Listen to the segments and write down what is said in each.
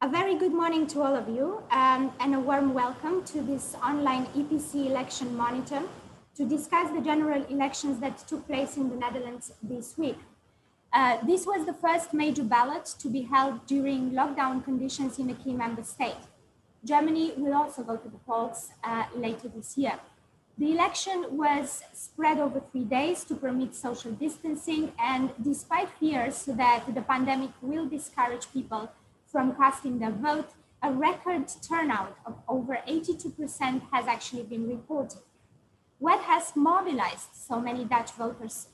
A very good morning to all of you, and a warm welcome to this online EPC election monitor to discuss the general elections that took place in the Netherlands this week. This was the first major ballot to be held during lockdown conditions in a key member state. Germany will also go to the polls later this year. The election was spread over 3 days to permit social distancing, and despite fears that the pandemic will discourage people from casting their vote, a record turnout of over 82% has actually been reported. What has mobilized so many Dutch voters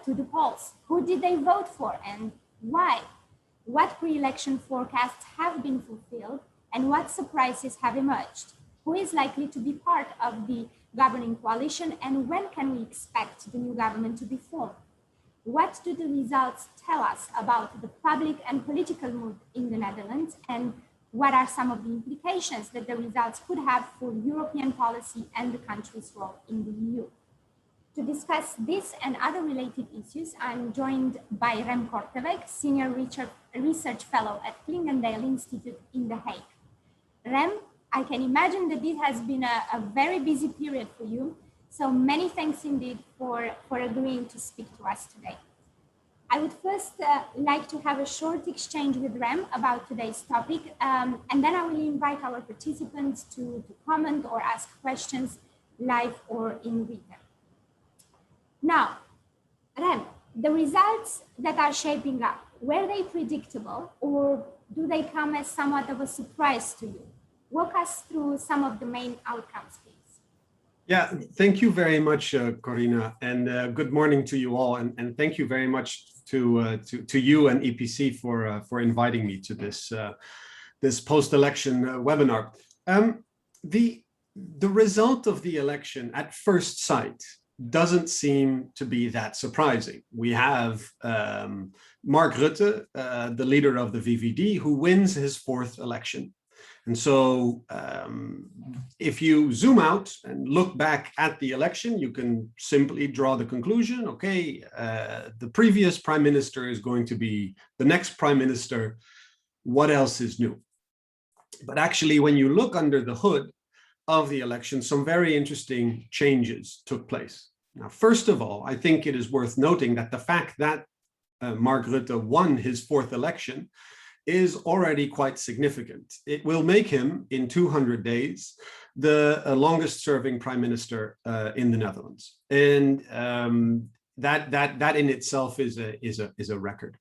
to the polls? Who did they vote for and why? What pre-election forecasts have been fulfilled and what surprises have emerged? Who is likely to be part of the governing coalition and when can we expect the new government to be formed? What do the results tell us about the public and political mood in the Netherlands, and what are some of the implications that the results could have for European policy and the country's role in the EU? To discuss this and other related issues, I'm joined by Rem Korteweg, Senior Research Fellow at Clingendael Institute in The Hague. Rem, I can imagine that this has been a very busy period for you. So many thanks indeed for agreeing to speak to us today. I would first like to have a short exchange with Rem about today's topic, and then I will invite our participants to comment or ask questions live or in written. Now, Rem, the results that are shaping up, were they predictable or do they come as somewhat of a surprise to you? Walk us through some of the main outcomes, please. Yeah, thank you very much, Corina, and good morning to you all. And thank you very much to you and EPC for inviting me to this post-election webinar. The result of the election at first sight doesn't seem to be that surprising. We have Mark Rutte, the leader of the VVD, who wins his fourth election. And so if you zoom out and look back at the election, you can simply draw the conclusion, okay, the previous prime minister is going to be the next prime minister. What else is new? But actually, when you look under the hood of the election, some very interesting changes took place. Now, first of all, I think it is worth noting that the fact that Mark Rutte won his fourth election is already quite significant. It will make him, in 200 days, the longest serving prime minister in the Netherlands. And that in itself is a record.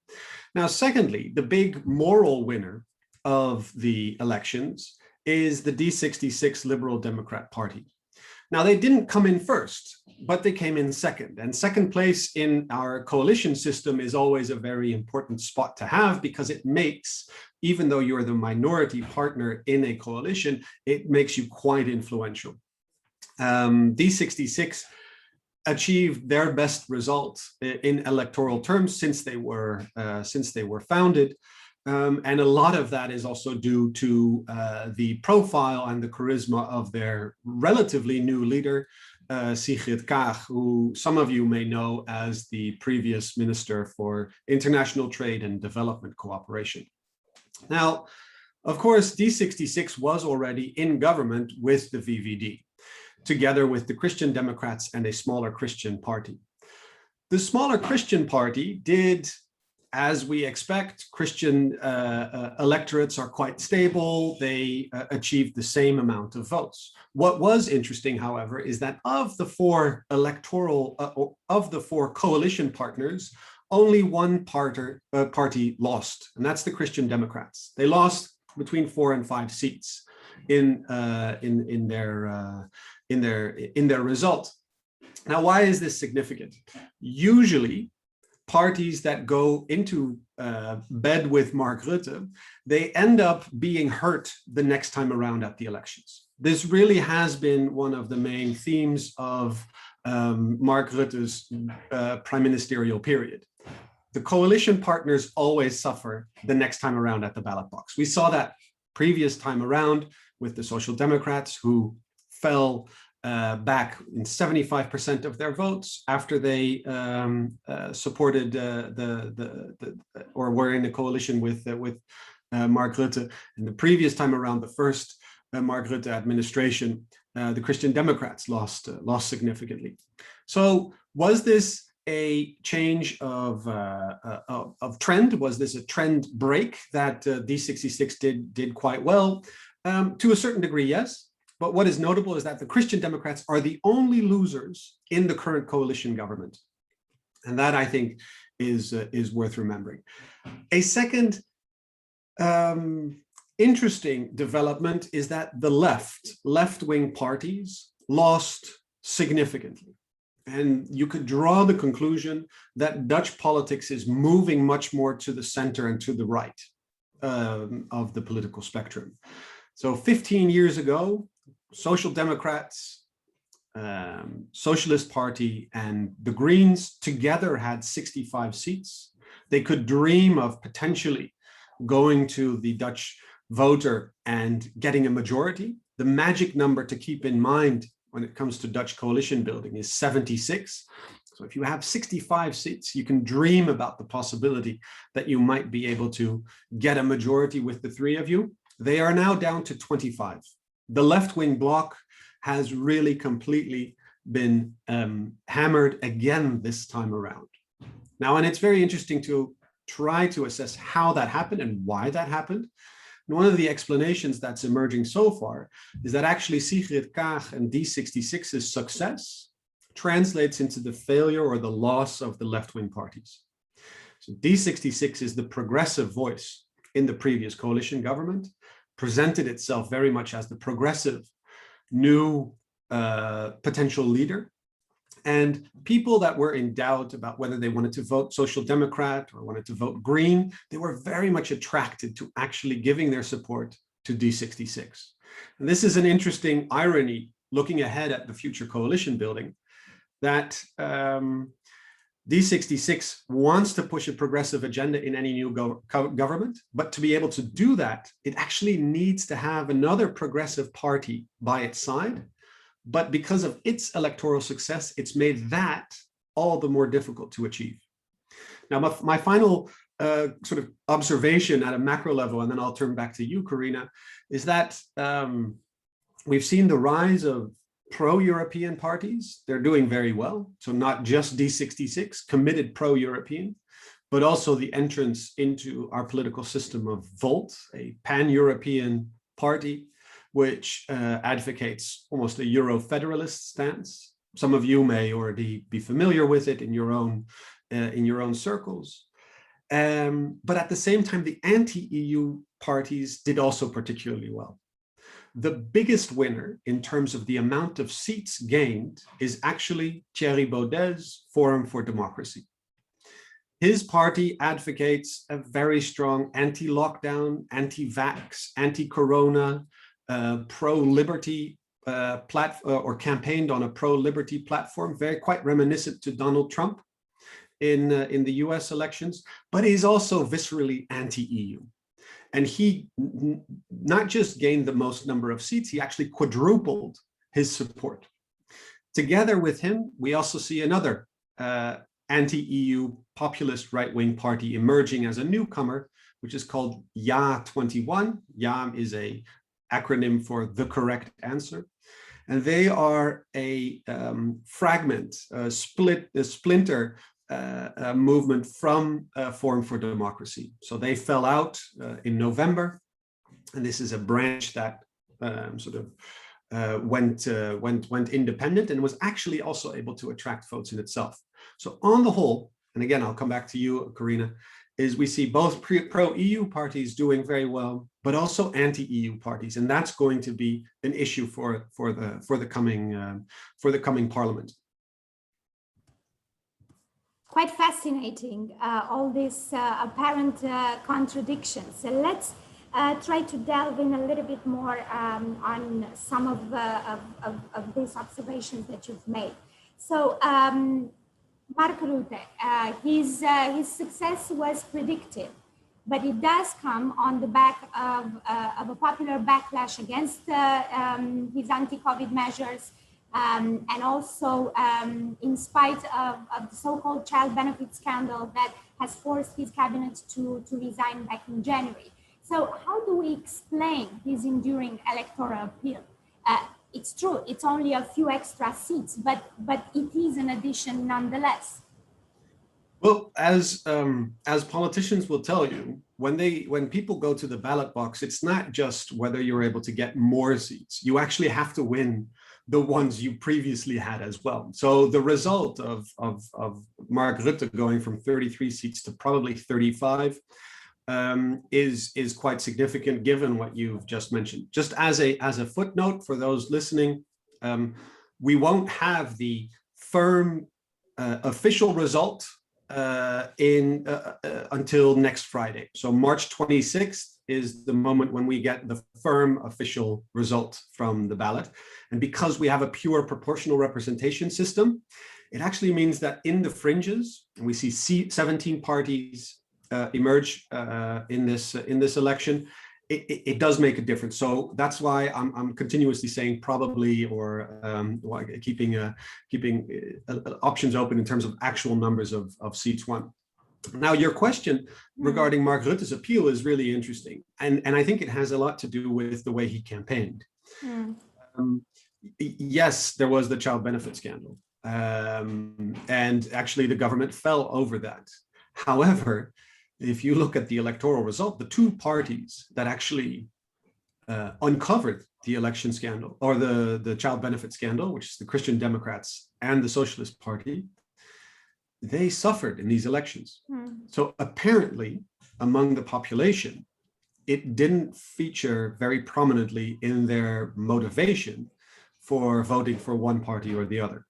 Now, secondly, the big moral winner of the elections is the D66 Liberal Democrat Party. Now, they didn't come in first, but they came in second. And second place in our coalition system is always a very important spot to have, because it makes, even though you're the minority partner in a coalition, it makes you quite influential. D66 achieved their best results in electoral terms since they were founded. And a lot of that is also due to the profile and the charisma of their relatively new leader, Sigrid Kaag, who some of you may know as the previous Minister for International Trade and Development Cooperation. Now, of course, D66 was already in government with the VVD, together with the Christian Democrats and a smaller Christian party. The smaller Christian party did, as we expect, Christian electorates are quite stable. They achieved the same amount of votes. What was interesting, however, is that of the four coalition partners, only one party lost, and that's the Christian Democrats. They lost between 4 and 5 seats in their result. Now, why is this significant? Usually, parties that go into bed with Mark Rutte, they end up being hurt the next time around at the elections. This really has been one of the main themes of Mark Rutte's prime ministerial period. The coalition partners always suffer the next time around at the ballot box. We saw that previous time around with the Social Democrats, who fell back in 75% of their votes after they supported or were in a coalition with Mark Rutte, and the previous time around, the first Mark Rutte administration, the Christian Democrats lost significantly. So was this a change of trend? Was this a trend break that D66 did quite well? To a certain degree, yes. But what is notable is that the Christian Democrats are the only losers in the current coalition government. And that, I think, is worth remembering. A second interesting development is that the left-wing parties lost significantly. And you could draw the conclusion that Dutch politics is moving much more to the center and to the right of the political spectrum. So 15 years ago, Social Democrats, Socialist Party, and the Greens together had 65 seats. They could dream of potentially going to the Dutch voter and getting a majority. The magic number to keep in mind when it comes to Dutch coalition building is 76. So if you have 65 seats, you can dream about the possibility that you might be able to get a majority with the three of you. They are now down to 25. The left-wing bloc has really completely been hammered again this time around. Now, and it's very interesting to try to assess how that happened and why that happened. And one of the explanations that's emerging so far is that actually Sigrid Kaag and D66's success translates into the failure or the loss of the left-wing parties. So D66 is the progressive voice in the previous coalition government, presented itself very much as the progressive new potential leader. And people that were in doubt about whether they wanted to vote Social Democrat or wanted to vote Green, they were very much attracted to actually giving their support to D66. And this is an interesting irony looking ahead at the future coalition building, that D66 wants to push a progressive agenda in any new government, but to be able to do that, it actually needs to have another progressive party by its side. But because of its electoral success, it's made that all the more difficult to achieve. Now, my final sort of observation at a macro level, and then I'll turn back to you, Corina, is that we've seen the rise of pro-European parties. They're doing very well. So not just D66, committed pro-European, but also the entrance into our political system of Volt, a pan-European party, which advocates almost a Euro-federalist stance. Some of you may already be familiar with it in your own circles. But at the same time, the anti-EU parties did also particularly well. The biggest winner in terms of the amount of seats gained is actually Thierry Baudet's Forum for Democracy. His party advocates a very strong anti-lockdown, anti-vax, anti-corona, pro-liberty or campaigned on a pro-liberty platform, quite reminiscent to Donald Trump in the US elections, but he's also viscerally anti-EU. And he not just gained the most number of seats, he actually quadrupled his support. Together with him, we also see another anti-EU populist right-wing party emerging as a newcomer, which is called Ja21. Ja is an acronym for the correct answer. And they are a fragment, a splinter movement from Forum for Democracy. So they fell out in November, and this is a branch that went independent and was actually also able to attract votes in itself. So on the whole, and again, I'll come back to you, Corina, is we see both pro-EU parties doing very well, but also anti-EU parties, and that's going to be an issue for the coming parliament. Quite fascinating, all these apparent contradictions. So let's try to delve in a little bit more on some of these observations that you've made. So Mark Rutte, his success was predicted, but it does come on the back of a popular backlash against his anti-COVID measures, and also in spite of the so-called child benefit scandal that has forced his cabinet to resign back in January. So how do we explain this enduring electoral appeal? It's true, it's only a few extra seats, but it is an addition nonetheless. Well, as politicians will tell you, when people go to the ballot box, it's not just whether you're able to get more seats. You actually have to win the ones you previously had as well. So the result of Mark Rutte going from 33 seats to probably 35 is quite significant, given what you've just mentioned. Just as a footnote for those listening, we won't have the firm official result until next Friday. So March 26th is the moment when we get the firm official result from the ballot. And because we have a pure proportional representation system, it actually means that in the fringes, and we see 17 parties emerge in this election, it does make a difference. So that's why I'm continuously saying probably, or keeping options open in terms of actual numbers of seats won. Now, your question regarding Mark Rutte's appeal is really interesting. And I think it has a lot to do with the way he campaigned. Yes, there was the child benefit scandal. And actually the government fell over that. However, if you look at the electoral result, the two parties that actually uncovered the election scandal, or the child benefit scandal, which is the Christian Democrats and the Socialist Party, they suffered in these elections. So apparently, among the population, it didn't feature very prominently in their motivation for voting for one party or the other.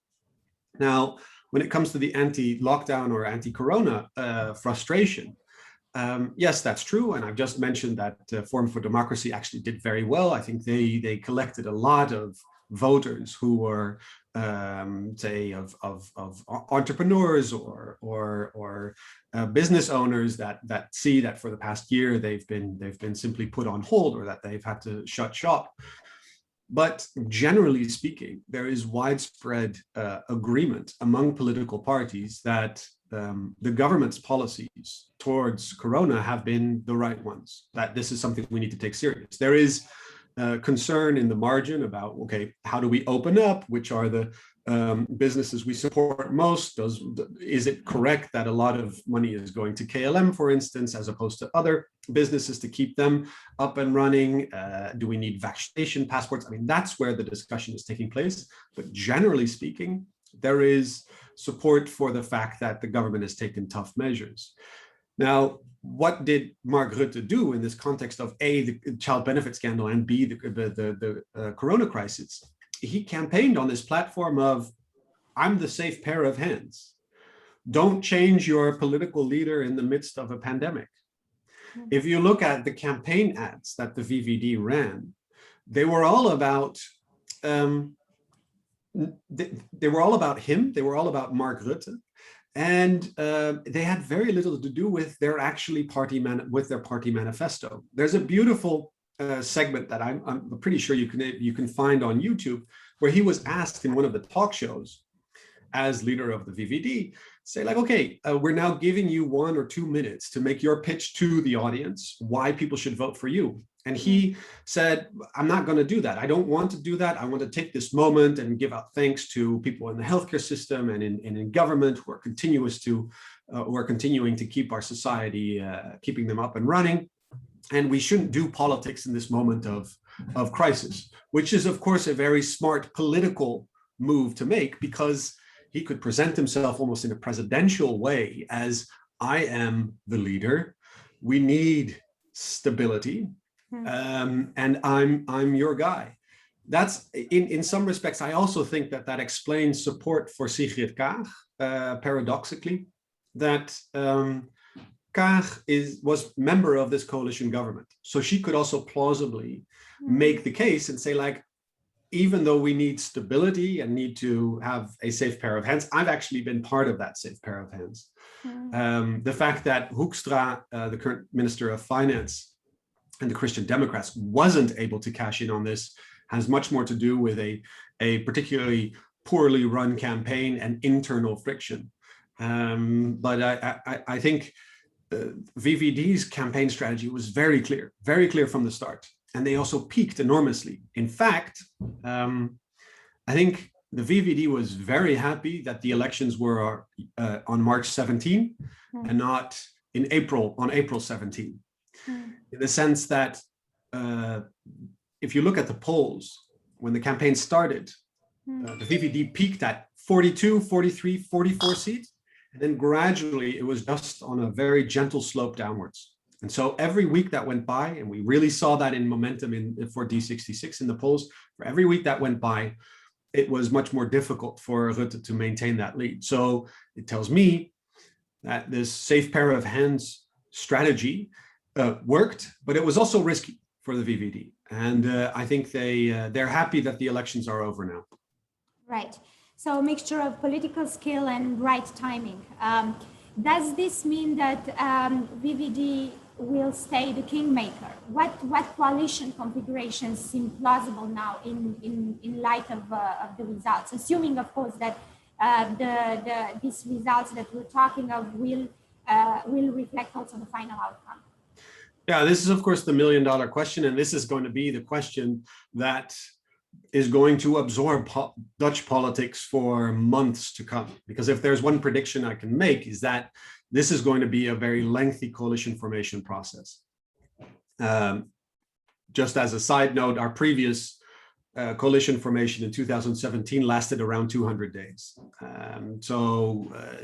Now, when it comes to the anti-lockdown or anti-corona frustration, yes, that's true. And I've just mentioned that Forum for Democracy actually did very well. I think they collected a lot of voters who were, say, of entrepreneurs or business owners that see that for the past year they've been simply put on hold, or that they've had to shut shop. But generally speaking, there is widespread agreement among political parties that the government's policies towards corona have been the right ones, that this is something we need to take serious. There is concern in the margin about, okay, how do we open up? Which are the businesses we support most? Is it correct that a lot of money is going to KLM, for instance, as opposed to other businesses to keep them up and running? Do we need vaccination passports? I mean, that's where the discussion is taking place. But generally speaking, there is support for the fact that the government has taken tough measures. Now, what did Mark Rutte do in this context of A, the child benefit scandal, and B, the corona crisis? He campaigned on this platform of, I'm the safe pair of hands. Don't change your political leader in the midst of a pandemic. If you look at the campaign ads that the VVD ran, they were all about they were all about him. They were all about Mark Rutte, and they had very little to do with their party manifesto. There's a beautiful segment that I'm pretty sure you can find on YouTube, where he was asked in one of the talk shows, as leader of the VVD, say like, okay, we're now giving you 1 or 2 minutes to make your pitch to the audience why people should vote for you. And he said, I'm not going to do that. I don't want to do that. I want to take this moment and give out thanks to people in the healthcare system and in government who are continuing to keep our society, keeping them up and running. And we shouldn't do politics in this moment of crisis, which is, of course, a very smart political move to make, because he could present himself almost in a presidential way as, I am the leader. We need stability. And I'm your guy. That's in some respects. I also think that explains support for Sigrid Kaag. Paradoxically, that Kaag was member of this coalition government, so she could also plausibly make the case and say, like, even though we need stability and need to have a safe pair of hands, I've actually been part of that safe pair of hands. The fact that Hoekstra, the current Minister of Finance, and the Christian Democrats wasn't able to cash in on this has much more to do with a particularly poorly run campaign and internal friction. But I think VVD's campaign strategy was very clear from the start. And they also peaked enormously. In fact, I think the VVD was very happy that the elections were on March 17 and not on April 17. In the sense that if you look at the polls, when the campaign started, the VVD peaked at 42, 43, 44 seats. And then gradually it was just on a very gentle slope downwards. And so every week that went by, and we really saw that in momentum for D66 in the polls, for every week that went by, it was much more difficult for Rutte to maintain that lead. So it tells me that this safe pair of hands strategy worked, but it was also risky for the VVD. And I think they're happy that the elections are over now. Right. So a mixture of political skill and right timing. Does this mean that VVD will stay the kingmaker? What coalition configurations seem plausible now in light of the results? Assuming, of course, that these results that we're talking of will reflect also the final outcome. Yeah, this is, of course, the million-dollar question, and this is going to be the question that is going to absorb Dutch politics for months to come. Because if there's one prediction I can make, is that this is going to be a very lengthy coalition formation process. Just as a side note, our previous coalition formation in 2017 lasted around 200 days.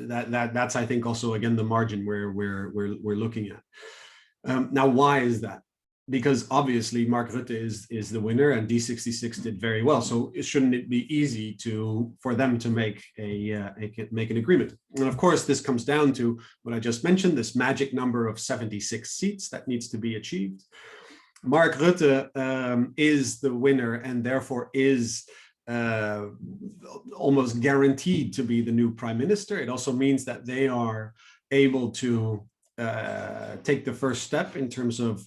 That's, I think, also, again, the margin where we're looking at. Now, why is that? Because obviously Mark Rutte is the winner, and D66 did very well. So shouldn't it be easy for them to make an agreement? And of course, this comes down to what I just mentioned: this magic number of 76 seats that needs to be achieved. Mark Rutte is the winner, and therefore is almost guaranteed to be the new prime minister. It also means that they are able to take the first step in terms of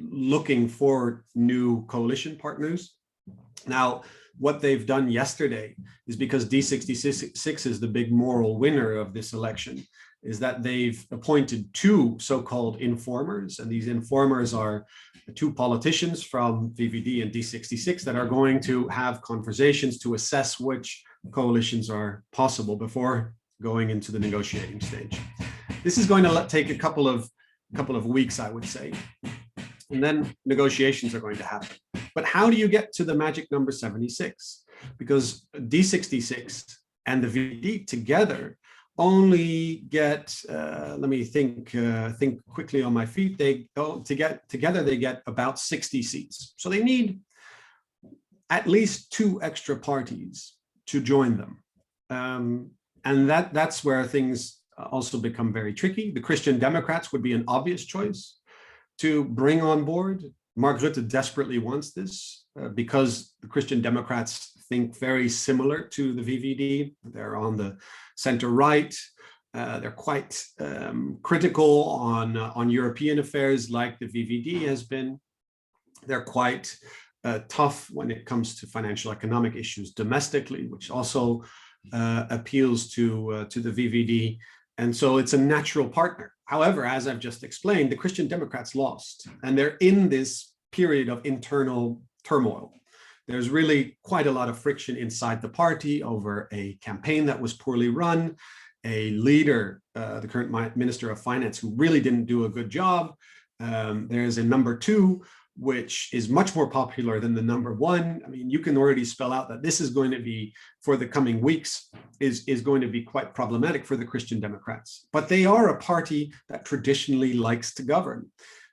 looking for new coalition partners. Now, what they've done yesterday is, because D66 is the big moral winner of this election, is that they've appointed two so-called informers, and these informers are two politicians from VVD and D66 that are going to have conversations to assess which coalitions are possible before going into the negotiating stage. This is going to take a couple of weeks, I would say, and then negotiations are going to happen. But how do you get to the magic number 76? Because D66 and the VVD together only get, let me think quickly on my feet. They go together, they get about 60 seats. So they need at least two extra parties to join them, and that's where things also become very tricky. The Christian Democrats would be an obvious choice to bring on board. Mark Rutte desperately wants this because the Christian Democrats think very similar to the VVD. They're on the center right. They're quite critical on European affairs, like the VVD has been. They're quite tough when it comes to financial economic issues domestically, which also appeals to the VVD. And so it's a natural partner. However, as I've just explained, the Christian Democrats lost, and they're in this period of internal turmoil. There's really quite a lot of friction inside the party over a campaign that was poorly run, a leader, the current Minister of Finance, who really didn't do a good job. There's a number two, which is much more popular than the number one. I mean, you can already spell out that this is going to be, for the coming weeks, is going to be quite problematic for the Christian Democrats. But they are a party that traditionally likes to govern.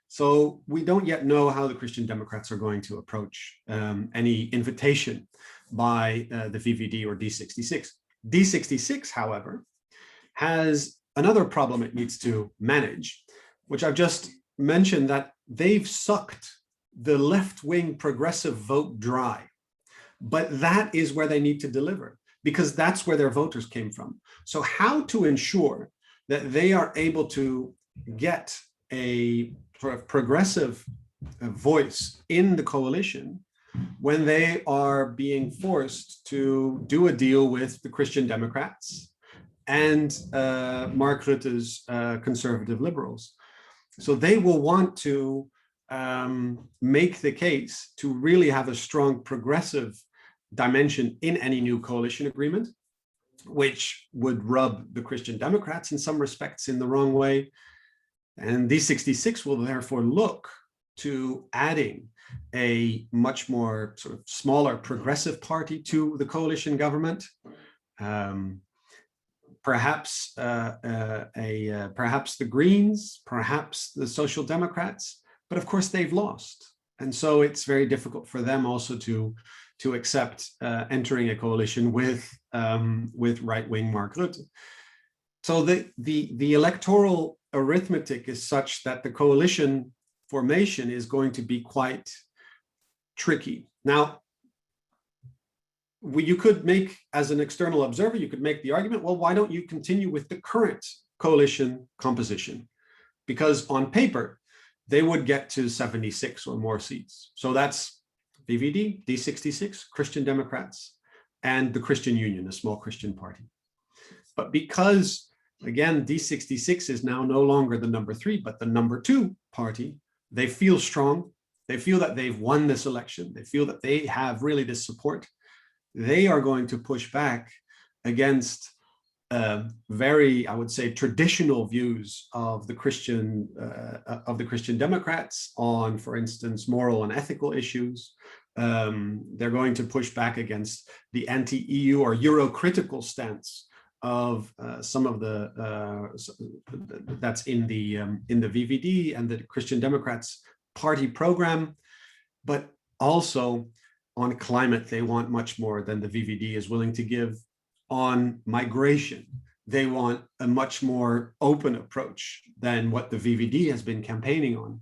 So we don't yet know how the Christian Democrats are going to approach any invitation by the VVD or D66. D66, however, has another problem it needs to manage, which I've just mentioned, that they've sucked the left-wing progressive vote dry. But that is where they need to deliver, because that's where their voters came from. So how to ensure that they are able to get a sort of progressive voice in the coalition when they are being forced to do a deal with the Christian Democrats, and Mark Rutte's conservative liberals. So they will want to make the case to really have a strong progressive dimension in any new coalition agreement, which would rub the Christian Democrats in some respects in the wrong way. And D66 will therefore look to adding a much more sort of smaller progressive party to the coalition government. Perhaps perhaps the Greens, perhaps the Social Democrats, but of course they've lost. And so it's very difficult for them also to accept entering a coalition with right-wing Mark Rutte. So the electoral arithmetic is such that the coalition formation is going to be quite tricky. Now, you could make, as an external observer, you could make the argument, well, why don't you continue with the current coalition composition? Because on paper, they would get to 76 or more seats. So that's VVD, D66, Christian Democrats, and the Christian Union, a small Christian party. But because, again, D66 is now no longer the number 3, but the number 2 party, they feel strong. They feel that they've won this election. They feel that they have really this support. They are going to push back against very, I would say, traditional views of the Christian Democrats on, for instance, moral and ethical issues. They're going to push back against the anti-EU or Euro-critical stance of some of the that's in the VVD and the Christian Democrats party program, but also on climate, they want much more than the VVD is willing to give. On migration, they want a much more open approach than what the VVD has been campaigning on.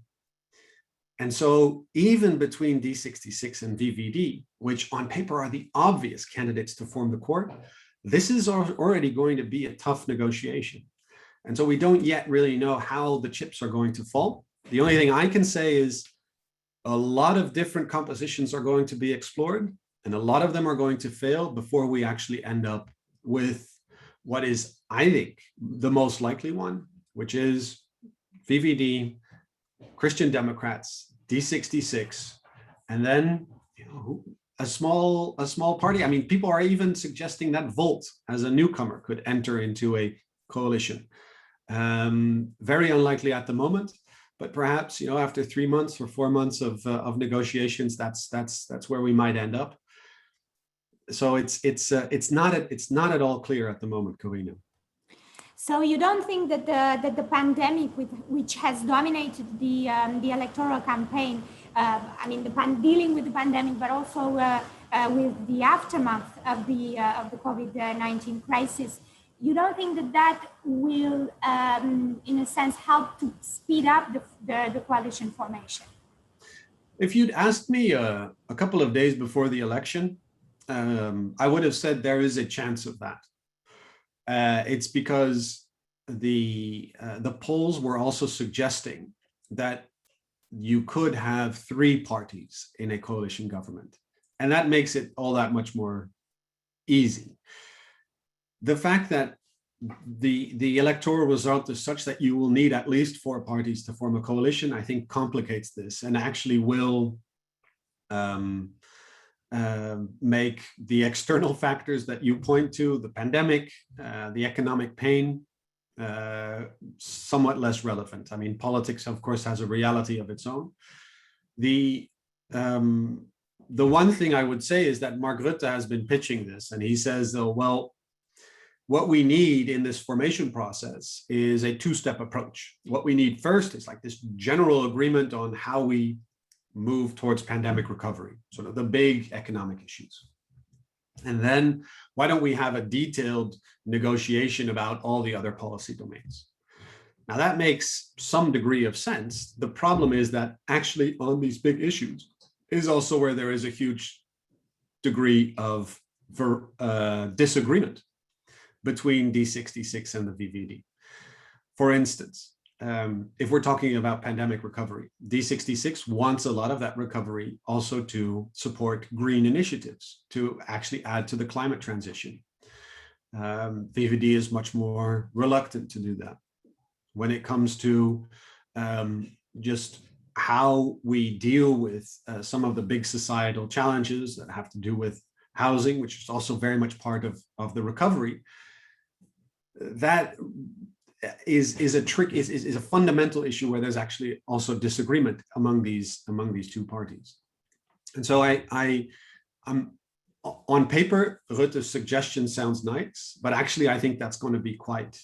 And so even between D66 and VVD, which on paper are the obvious candidates to form the court, this is already going to be a tough negotiation. And so we don't yet really know how the chips are going to fall. The only thing I can say is a lot of different compositions are going to be explored, and a lot of them are going to fail before we actually end up with what is, I think, the most likely one, which is VVD, Christian Democrats, D66, and then a small party. I mean, people are even suggesting that Volt, as a newcomer, could enter into a coalition. Very unlikely at the moment. But perhaps, after 3 months or 4 months of negotiations, that's where we might end up. So it's not at all clear at the moment, Corina. So you don't think that the pandemic, which has dominated the electoral campaign, dealing with the pandemic, but also with the aftermath of the COVID-19 crisis, you don't think that will, in a sense, help to speed up the coalition formation? If you'd asked me a couple of days before the election, I would have said there is a chance of that. It's because the polls were also suggesting that you could have 3 parties in a coalition government, and that makes it all that much more easy. The fact that the electoral result is such that you will need at least 4 parties to form a coalition, I think complicates this and actually will make the external factors that you point to, the pandemic, the economic pain, somewhat less relevant. I mean, politics, of course, has a reality of its own. The one thing I would say is that Mark Rutte has been pitching this, and he says, oh, well, what we need in this formation process is a 2-step approach. What we need first is like this general agreement on how we move towards pandemic recovery, sort of the big economic issues. And then why don't we have a detailed negotiation about all the other policy domains? Now that makes some degree of sense. The problem is that actually on these big issues is also where there is a huge degree of disagreement between D66 and the VVD. For instance, if we're talking about pandemic recovery, D66 wants a lot of that recovery also to support green initiatives, to actually add to the climate transition. VVD is much more reluctant to do that. When it comes to just how we deal with some of the big societal challenges that have to do with housing, which is also very much part of the recovery, that is a fundamental issue where there's actually also disagreement among these two parties. And so I'm on paper, Rutte's suggestion sounds nice, but actually I think that's going to be quite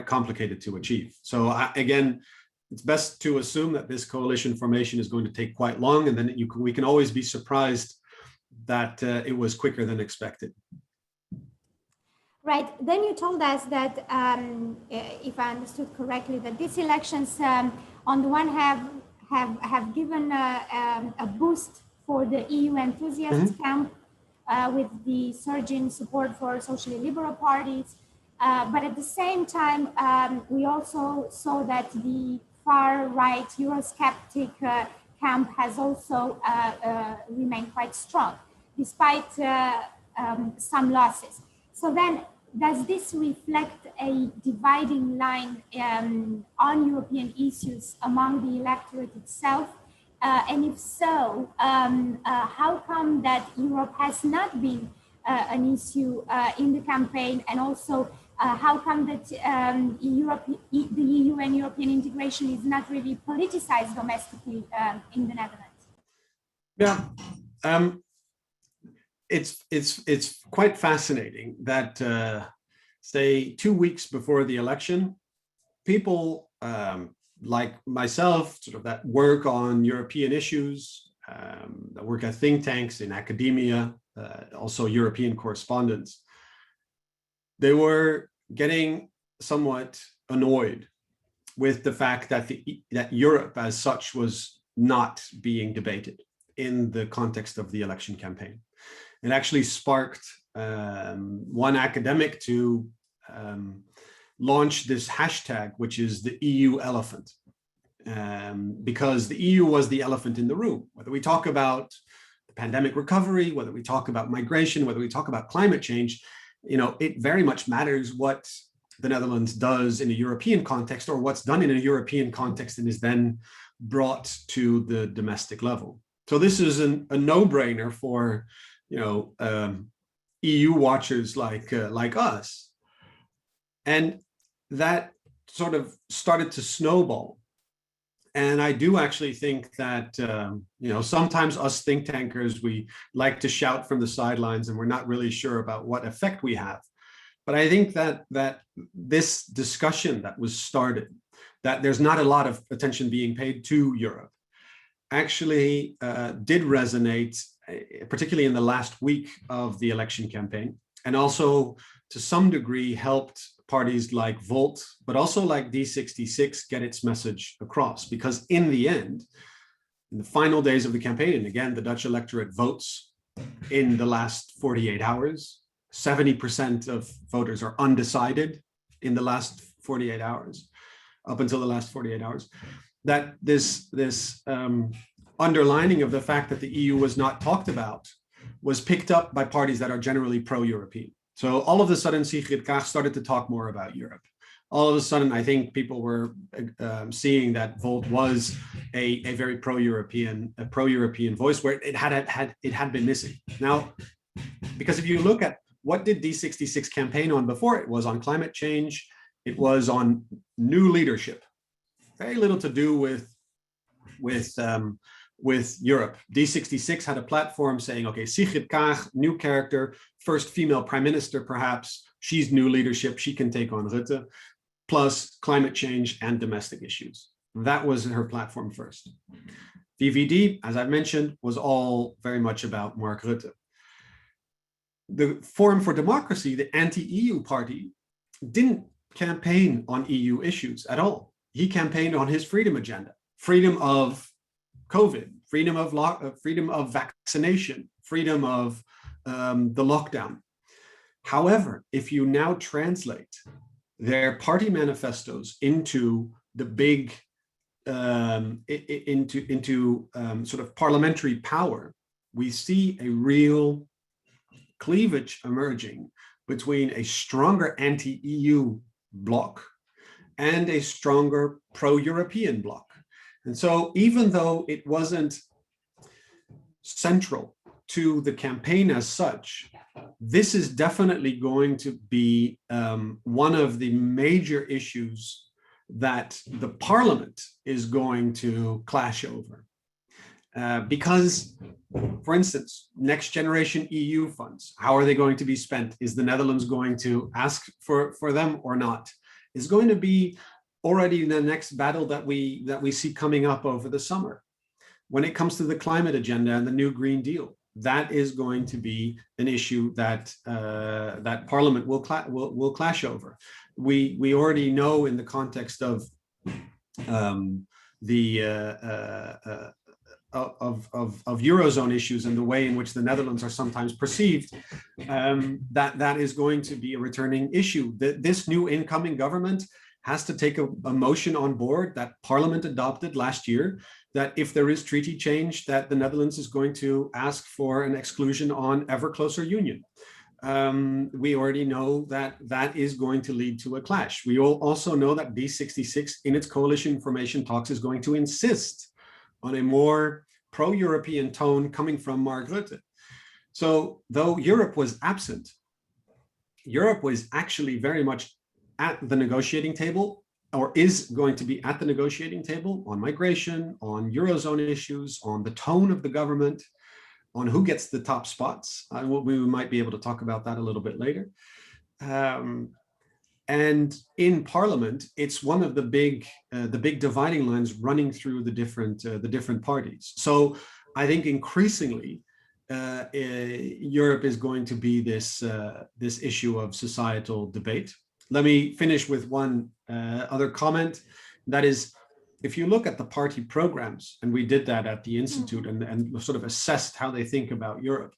complicated to achieve. So again, it's best to assume that this coalition formation is going to take quite long, and then we can always be surprised that it was quicker than expected. Right. Then you told us that, if I understood correctly, that these elections, on the one hand, have given a boost for the EU enthusiast camp with the surging support for socially liberal parties. But at the same time, we also saw that the far-right Eurosceptic camp has also remained quite strong, despite some losses. So then, does this reflect a dividing line on European issues among the electorate itself? And if so, how come that Europe has not been an issue in the campaign? And also, how come that the EU and European integration is not really politicized domestically in the Netherlands? Yeah. It's quite fascinating that, say, 2 weeks before the election, people like myself, sort of that work on European issues, that work at think tanks in academia, also European correspondents, they were getting somewhat annoyed with the fact that that Europe as such was not being debated in the context of the election campaign. It actually sparked one academic to launch this hashtag, which is the EU elephant, because the EU was the elephant in the room. Whether we talk about the pandemic recovery, whether we talk about migration, whether we talk about climate change, it very much matters what the Netherlands does in a European context, or what's done in a European context and is then brought to the domestic level. So this is a no-brainer for EU watchers like us. And that sort of started to snowball. And I do actually think that, sometimes us think tankers, we like to shout from the sidelines and we're not really sure about what effect we have. But I think that this discussion that was started, that there's not a lot of attention being paid to Europe, actually did resonate, particularly in the last week of the election campaign, and also to some degree helped parties like Volt, but also like D66 get its message across. Because in the end, in the final days of the campaign, and again, the Dutch electorate votes in the last 48 hours, 70% of voters are undecided in the last 48 hours, up until the last 48 hours, that this underlining of the fact that the EU was not talked about was picked up by parties that are generally pro-European. So all of a sudden, Sigrid Kaag started to talk more about Europe. All of a sudden, I think people were seeing that Volt was a very pro-European voice, where it had been missing. Now, because if you look at what did D66 campaign on before, it was on climate change, it was on new leadership, very little to do with Europe. D66 had a platform saying, okay, Sigrid Kaag, new character, first female prime minister, perhaps, she's new leadership, she can take on Rutte, plus climate change and domestic issues. That was her platform first. VVD, as I mentioned, was all very much about Mark Rutte. The Forum for Democracy, the anti-EU party, didn't campaign on EU issues at all. He campaigned on his freedom agenda, freedom of COVID, freedom of vaccination, freedom of the lockdown. However, if you now translate their party manifestos into the big, into sort of parliamentary power, we see a real cleavage emerging between a stronger anti-EU bloc and a stronger pro-European bloc. And so even though it wasn't central to the campaign as such, this is definitely going to be one of the major issues that the parliament is going to clash over. Because, for instance, next generation EU funds, how are they going to be spent? Is the Netherlands going to ask for them or not? Is going to be already the next battle that we see coming up over the summer. When it comes to the climate agenda and the new Green Deal, that is going to be an issue that that Parliament will clash over. We already know in the context of Eurozone issues and the way in which the Netherlands are sometimes perceived, that is going to be a returning issue. This new incoming government has to take a motion on board that Parliament adopted last year, that if there is treaty change, that the Netherlands is going to ask for an exclusion on ever closer union. We already know that that is going to lead to a clash. We all also know that B66 in its coalition formation talks is going to insist on a more pro-European tone coming from Mark Rutte. So though Europe was absent, Europe was actually very much at the negotiating table, or is going to be at the negotiating table on migration, on Eurozone issues, on the tone of the government, on who gets the top spots. We might be able to talk about that a little bit later. And in Parliament, it's one of the big dividing lines running through the different parties. So I think increasingly, Europe is going to be this issue of societal debate. Let me finish with one other comment. That is, if you look at the party programs, and we did that at the Institute and sort of assessed how they think about Europe,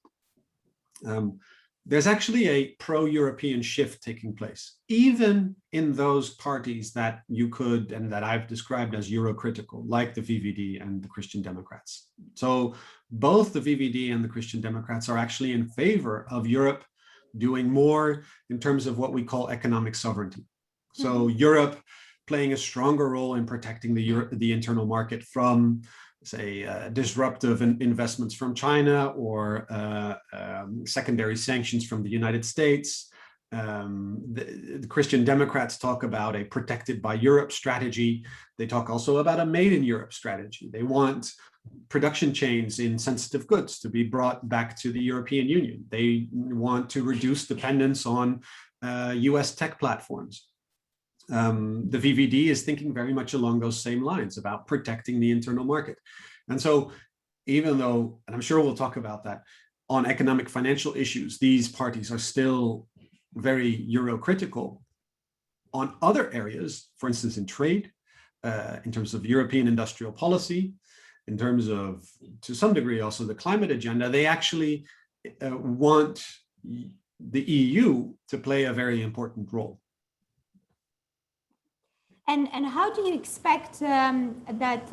there's actually a pro-European shift taking place, even in those parties that you could, and that I've described as Euro-critical, like the VVD and the Christian Democrats. So both the VVD and the Christian Democrats are actually in favor of Europe doing more in terms of what we call economic sovereignty. So Europe playing a stronger role in protecting the internal market from, say, disruptive investments from China or secondary sanctions from the United States. The Christian Democrats talk about a protected by Europe strategy. They talk also about a made in Europe strategy. They want production chains in sensitive goods to be brought back to the European Union. They want to reduce dependence on US tech platforms. The VVD is thinking very much along those same lines about protecting the internal market. And so even though, and I'm sure we'll talk about that, on economic financial issues, these parties are still very Euro-critical. On other areas, for instance, in trade, in terms of European industrial policy, in terms of, to some degree, also the climate agenda, they actually want the EU to play a very important role. And how do you expect that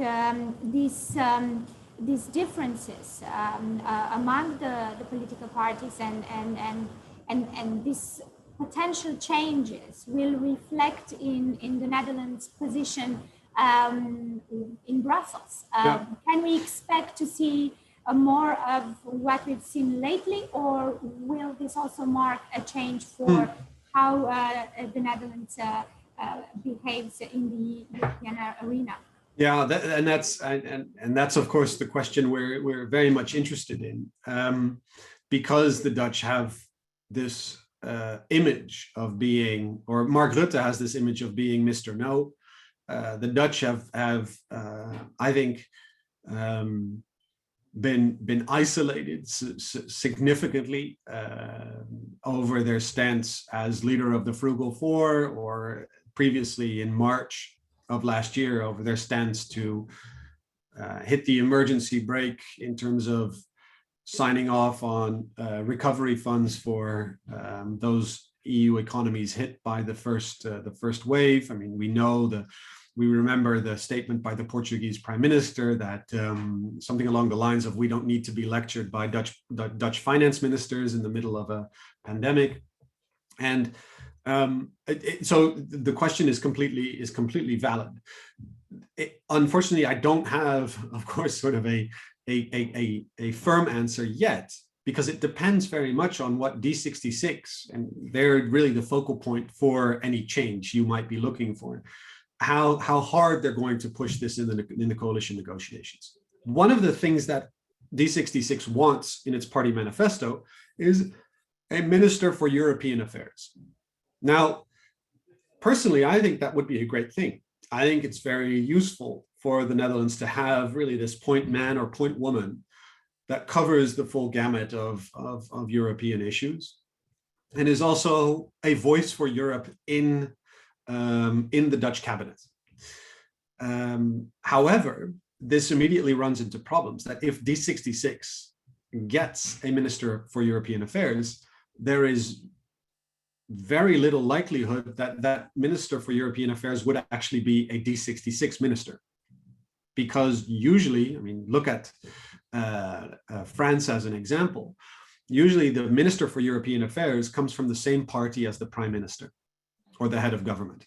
these differences among the political parties and these potential changes will reflect in the Netherlands' position in Brussels? Can we expect to see more of what we've seen lately, or will this also mark a change for how the Netherlands behaves in the European arena? Yeah, and that's of course the question we're very much interested in, because the Dutch have this image of being, or Mark Rutte has this image of being Mr. No. The Dutch have I think, been isolated significantly over their stance as leader of the Frugal Four, or previously in March of last year over their stance to hit the emergency brake in terms of signing off on recovery funds for those EU economies hit by the first wave. I mean, we remember the statement by the Portuguese Prime Minister that something along the lines of, we don't need to be lectured by Dutch finance ministers in the middle of a pandemic. And so the question is completely valid. Unfortunately, I don't have, of course, sort of a firm answer yet, because it depends very much on what D66, and they're really the focal point for any change you might be looking for, how hard they're going to push this in the coalition negotiations. One of the things that D66 wants in its party manifesto is a minister for European affairs. Now, personally, I think that would be a great thing. I think it's very useful for the Netherlands to have really this point man or point woman that covers the full gamut of European issues, and is also a voice for Europe in the Dutch cabinet. However, this immediately runs into problems that if D66 gets a minister for European affairs, there is very little likelihood that that minister for European affairs would actually be a D66 minister. Because usually, I mean, look at France as an example. Usually the minister for European affairs comes from the same party as the prime minister or the head of government.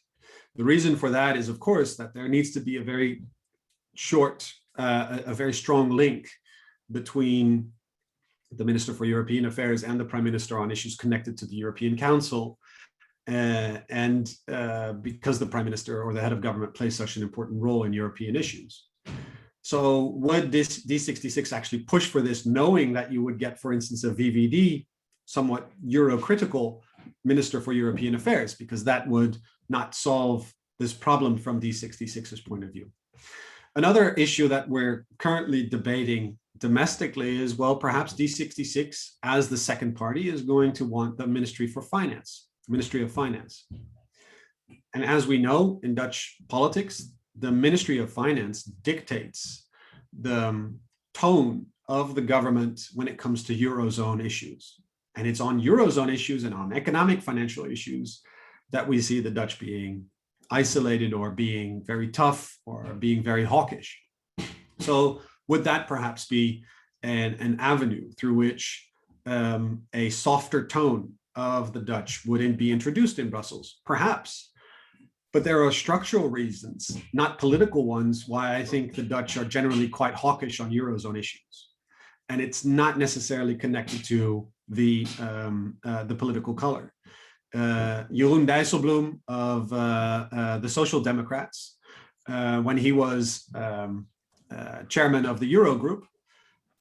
The reason for that is, of course, that there needs to be a very a very strong link between the Minister for European Affairs and the Prime Minister on issues connected to the European Council, and because the Prime Minister or the head of government plays such an important role in European issues. So would this D66 actually push for this, knowing that you would get, for instance, a VVD, somewhat Euro-critical Minister for European Affairs, because that would not solve this problem from D66's point of view. Another issue that we're currently debating domestically is, well, perhaps D66 as the second party is going to want the Ministry of Finance. And as we know in Dutch politics, the Ministry of Finance dictates the tone of the government when it comes to Eurozone issues. And it's on Eurozone issues and on economic financial issues that we see the Dutch being isolated or being very tough or being very hawkish. So would that perhaps be an avenue through which a softer tone of the Dutch would be introduced in Brussels? Perhaps. But there are structural reasons, not political ones, why I think the Dutch are generally quite hawkish on Eurozone issues. And it's not necessarily connected to the political color. Jeroen Dijsselbloem of the Social Democrats, when he was chairman of the Eurogroup,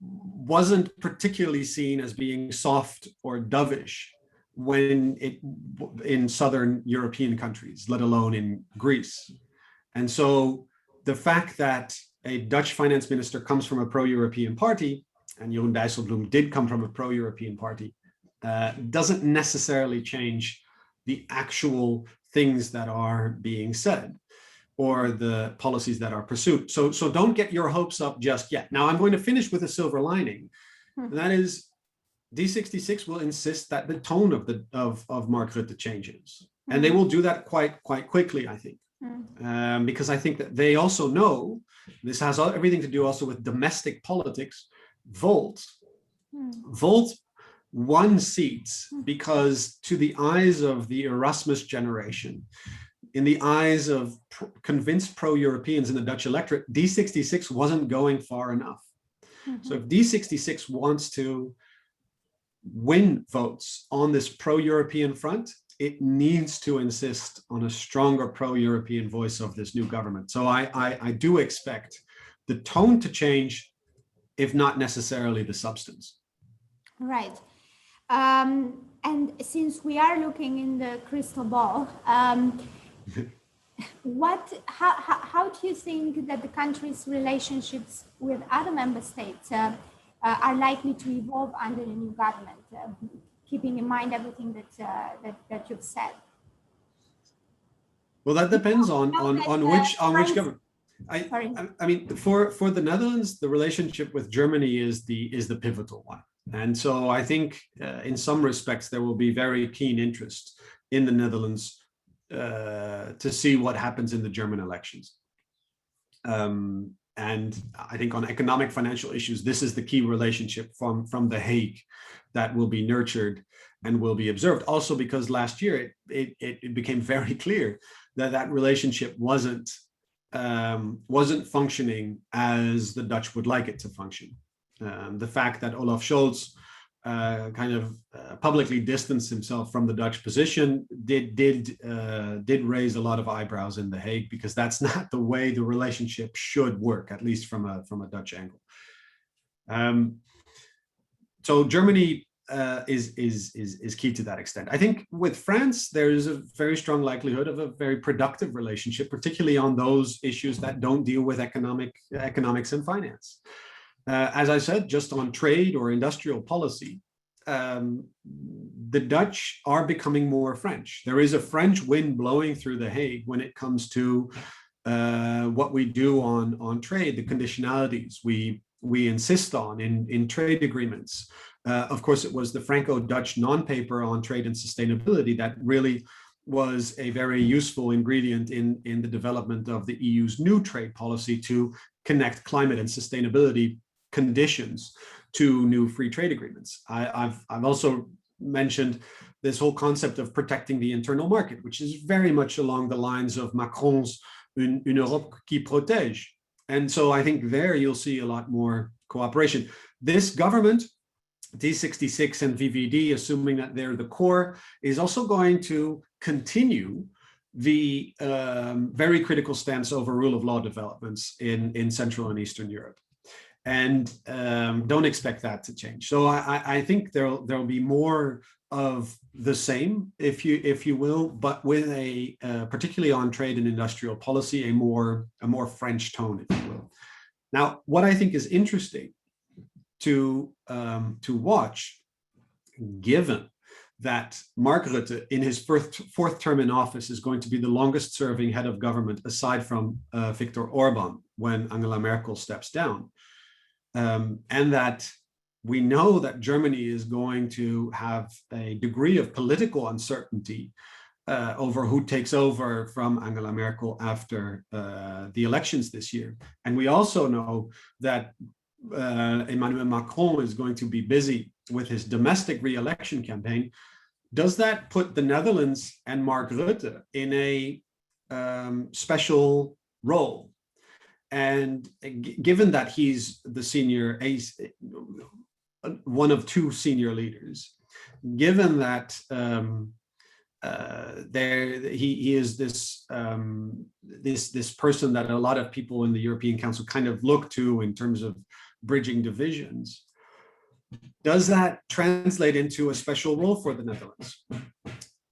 wasn't particularly seen as being soft or dovish in Southern European countries, let alone in Greece. And so the fact that a Dutch finance minister comes from a pro-European party, and Jeroen Dijsselbloem did come from a pro-European party, doesn't necessarily change the actual things that are being said or the policies that are pursued. So don't get your hopes up just yet. Now, I'm going to finish with a silver lining. And that is, D66 will insist that the tone of Mark Rutte changes. And they will do that quite quickly, I think. Because I think that they also know, this has everything to do also with domestic politics, Volt won seats because, to the eyes of the Erasmus generation, in the eyes of convinced pro-Europeans in the Dutch electorate, D66 wasn't going far enough. So if D66 wants to win votes on this pro-European front, it needs to insist on a stronger pro-European voice of this new government. So I do expect the tone to change, if not necessarily the substance. Right. And since we are looking in the crystal ball, how do you think that the country's relationships with other member states are likely to evolve under the new government, keeping in mind everything that you've said? Well, that depends on which government. I mean, for the Netherlands, the relationship with Germany is the pivotal one. And so I think in some respects, there will be very keen interest in the Netherlands to see what happens in the German elections. And I think on economic financial issues, this is the key relationship from The Hague that will be nurtured and will be observed. Also because last year it became very clear that that relationship wasn't functioning as the Dutch would like it to function. The fact that Olaf Scholz publicly distanced himself from the Dutch position did raise a lot of eyebrows in The Hague, because that's not the way the relationship should work, at least from a Dutch angle. So Germany is key to that extent. I think with France, there is a very strong likelihood of a very productive relationship, particularly on those issues that don't deal with economics and finance. As I said, just on trade or industrial policy, the Dutch are becoming more French. There is a French wind blowing through The Hague when it comes to what we do on trade, the conditionalities we insist on in trade agreements. Of course, it was the Franco-Dutch non-paper on trade and sustainability that really was a very useful ingredient in the development of the EU's new trade policy to connect climate and sustainability conditions to new free trade agreements. I've also mentioned this whole concept of protecting the internal market, which is very much along the lines of Macron's Une Europe qui protège. And so I think there you'll see a lot more cooperation. This government, D66 and VVD, assuming that they're the core, is also going to continue the very critical stance over rule of law developments in Central and Eastern Europe. And don't expect that to change. So I think there'll be more of the same, if you will, but with a particularly on trade and industrial policy, a more French tone, if you will. Now, what I think is interesting to watch, given that Mark Rutte in his fourth term in office is going to be the longest serving head of government aside from Viktor Orban when Angela Merkel steps down, and that we know that Germany is going to have a degree of political uncertainty over who takes over from Angela Merkel after the elections this year. And we also know that Emmanuel Macron is going to be busy with his domestic re-election campaign. Does that put the Netherlands and Mark Rutte in a special role? And given that he's the senior, one of two senior leaders, given that he is this person that a lot of people in the European Council kind of look to in terms of bridging divisions, does that translate into a special role for the Netherlands?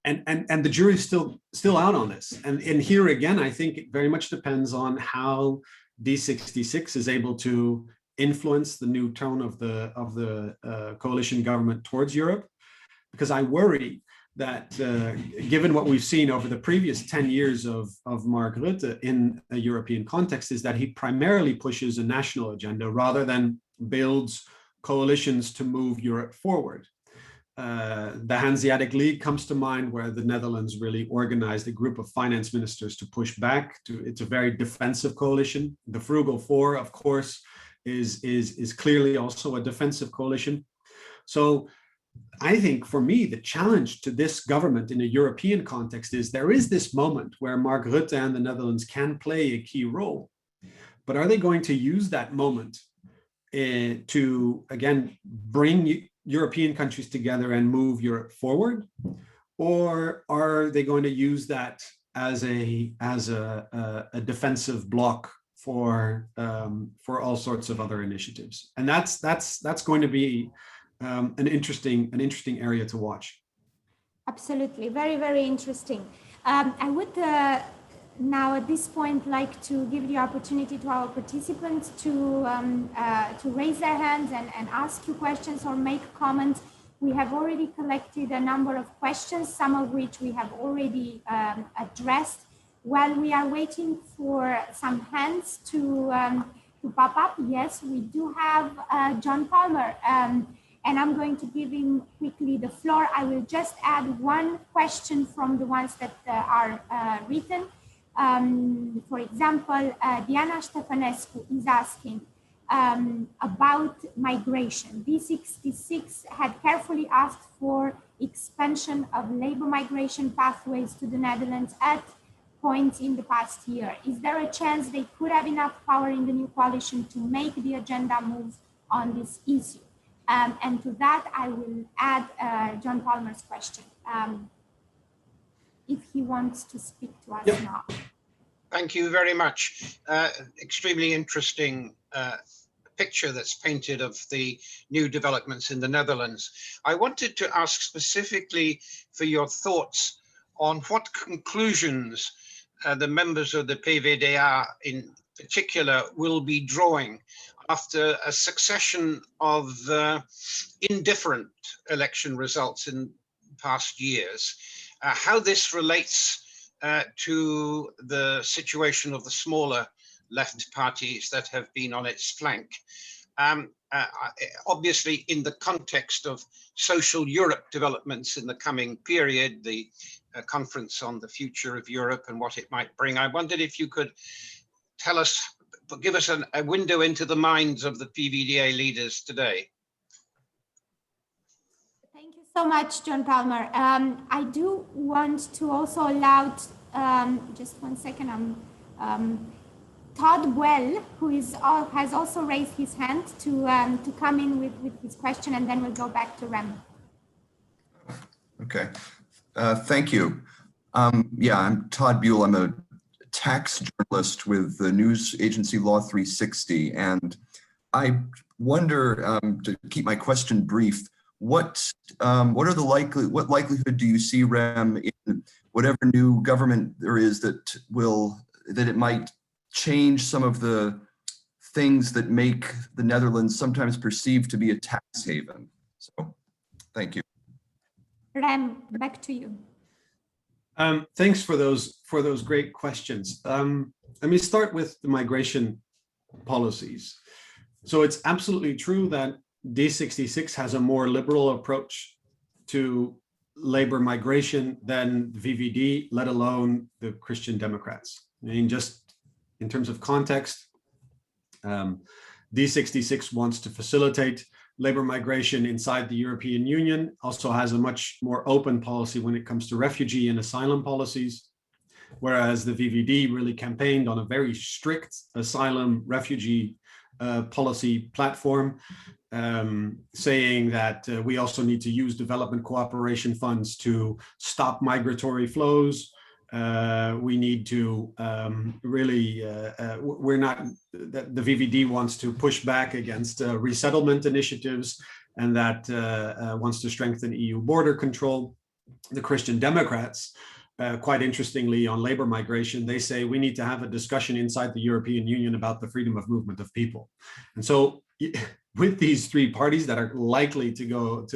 And the jury's still out on this. And here again, I think it very much depends on how D66 is able to influence the new tone of the coalition government towards Europe, because I worry that given what we've seen over the previous 10 years of Mark Rutte in a European context, is that he primarily pushes a national agenda rather than builds coalitions to move Europe forward. The Hanseatic League comes to mind, where the Netherlands really organized a group of finance ministers to push back. It's a very defensive coalition. The Frugal Four, of course, is clearly also a defensive coalition. So I think for me, the challenge to this government in a European context is there is this moment where Mark Rutte and the Netherlands can play a key role. But are they going to use that moment to, again, bring European countries together and move Europe forward? Or are they going to use that as a defensive block for all sorts of other initiatives? And that's going to be an interesting area to watch. Absolutely, very, very interesting. I would now at this point like to give the opportunity to our participants to raise their hands and ask you questions or make comments. We have already collected a number of questions, some of which we have already addressed. While we are waiting for some hands to pop up, yes, we do have John Palmer. And I'm going to give him quickly the floor. I will just add one question from the ones that are written. For example, Diana Stefanescu is asking, about migration. D66 had carefully asked for expansion of labor migration pathways to the Netherlands at points in the past year. Is there a chance they could have enough power in the new coalition to make the agenda move on this issue? And to that, I will add John Palmer's question, if he wants to speak to us now. Thank you very much. Extremely interesting picture that's painted of the new developments in the Netherlands. I wanted to ask specifically for your thoughts on what conclusions the members of the PvdA in particular will be drawing after a succession of indifferent election results in past years, how this relates to the situation of the smaller left parties that have been on its flank. Obviously, in the context of social Europe developments in the coming period, the conference on the future of Europe and what it might bring, I wondered if you could tell us, give us a window into the minds of the PvdA leaders today. Thank you so much, John Palmer. I do want to also allow, just 1 second, Todd Well, who has also raised his hand to come in with his question, and then we'll go back to Rem. Okay, thank you. Yeah, I'm Todd Buell. I'm a tax journalist with the news agency Law 360, and I wonder, to keep my question brief, what likelihood do you see, Rem, in whatever new government there is that it might change some of the things that make the Netherlands sometimes perceived to be a tax haven? So, thank you. Rem, back to you. Thanks for those great questions. Let me start with the migration policies. So it's absolutely true that D66 has a more liberal approach to labor migration than VVD, let alone the Christian Democrats. I mean, just in terms of context, D66 wants to facilitate labor migration inside the European Union, also has a much more open policy when it comes to refugee and asylum policies, whereas the VVD really campaigned on a very strict asylum refugee policy platform, saying that we also need to use development cooperation funds to stop migratory flows. We need to the VVD wants to push back against resettlement initiatives, and that wants to strengthen EU border control. The Christian Democrats, quite interestingly, on labor migration, they say we need to have a discussion inside the European Union about the freedom of movement of people. And so with these three parties that are likely to go